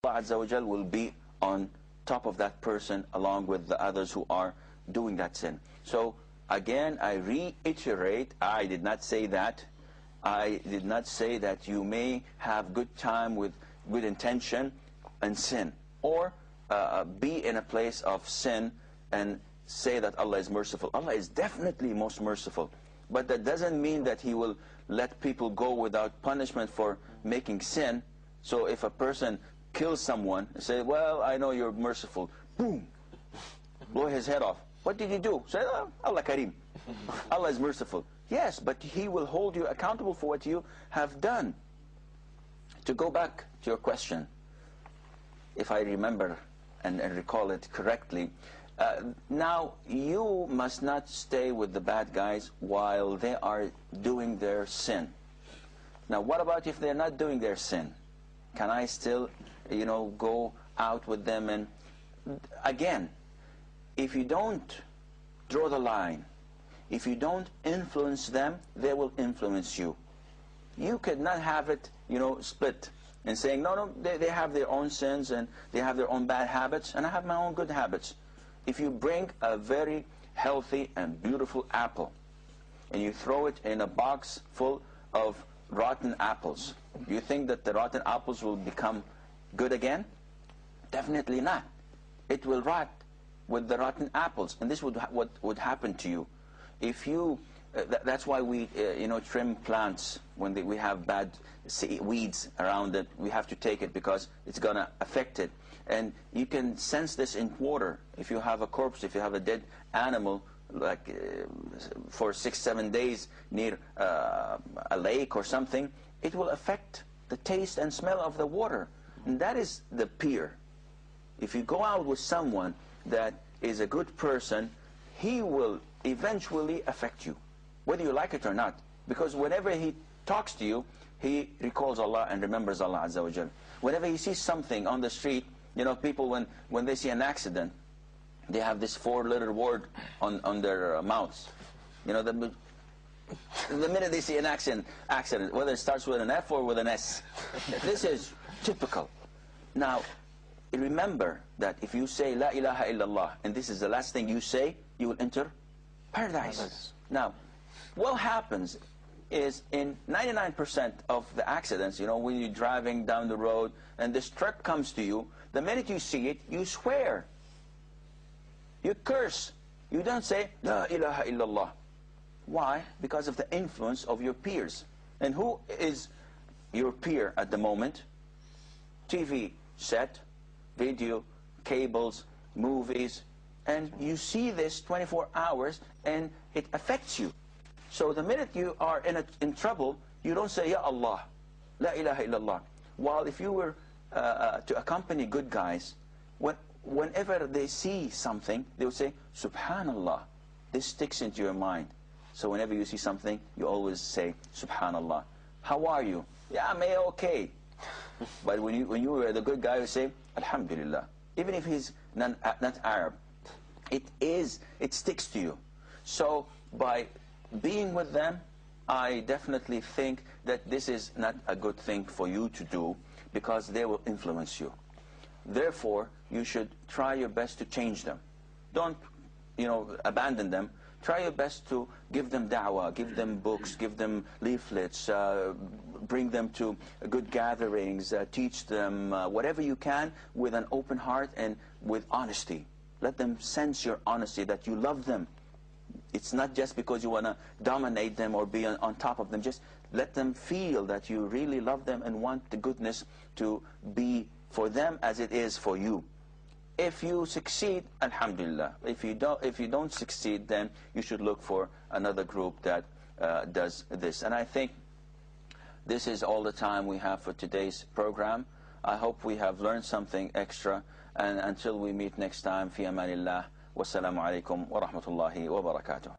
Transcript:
Allah Azza wa Jal will be on top of that person along with the others who are doing that sin. So again, I reiterate, I did not say that. I did not say that you may have good time with good intention and sin, or be in a place of sin and say that Allah is merciful. Allah is definitely most merciful, but that doesn't mean that He will let people go without punishment for making sin. So if a person kills someone, say, well, I know you're merciful, boom, blow his head off. What did you do? Say, oh, Allah Kareem. Allah is merciful. Yes, but He will hold you accountable for what you have done. To go back to your question, if I remember and recall it correctly, now you must not stay with the bad guys while they are doing their sin. Now what about if they're not doing their sin? Can I still, go out with them? And again, if you don't draw the line, if you don't influence them, they will influence you. You could not have it, split and saying, no, they have their own sins and they have their own bad habits, and I have my own good habits. If you bring a very healthy and beautiful apple and you throw it in a box full of rotten apples, do you think that the rotten apples will become good again? Definitely not. It will rot with the rotten apples, and this would what would happen to you. If you, that's why we trim plants when we have bad weeds around it. We have to take it because it's gonna affect it. And you can sense this in water. If you have a corpse, if you have a dead animal, like for 6-7 days near a lake or something, it will affect the taste and smell of the water. And that is the peer. If you go out with someone that is a good person, he will eventually affect you, whether you like it or not. Because whenever he talks to you, he recalls Allah and remembers Allah Azza wa Jal. Whenever he sees something on the street, people when they see an accident, they have this 4-letter word on their mouths. The minute they see an accident, whether it starts with an F or with an S. This is typical. Now, remember that if you say La ilaha illallah, and this is the last thing you say, you will enter paradise. Now, what happens is in 99% of the accidents, when you're driving down the road and this truck comes to you, the minute you see it, you swear. You curse. You don't say, La ilaha illallah. Why? Because of the influence of your peers. And who is your peer at the moment? TV set, video, cables, movies, and you see this 24 hours and it affects you. So the minute you are in trouble, you don't say, Ya Allah, La ilaha illallah. While if you were to accompany good guys, whenever they see something, they will say, Subhanallah. This sticks into your mind. So whenever you see something, you always say, Subhanallah. How are you? Yeah, I'm okay. But when you were the good guy, you say, Alhamdulillah. Even if he's not Arab, it sticks to you. So by being with them, I definitely think that this is not a good thing for you to do, because they will influence you. Therefore, you should try your best to change them. Don't, abandon them. Try your best to give them da'wah, give them books, give them leaflets, bring them to good gatherings, teach them whatever you can with an open heart and with honesty. Let them sense your honesty, that you love them. It's not just because you want to dominate them or be on top of them. Just let them feel that you really love them and want the goodness to be for them as it is for you. If you succeed, alhamdulillah. If you don't succeed, then you should look for another group that does this. And I think this is all the time we have for today's program. I hope we have learned something extra. And until we meet next time, fi amanillah. Wassalamu alaikum wa rahmatullahi wa barakatuh.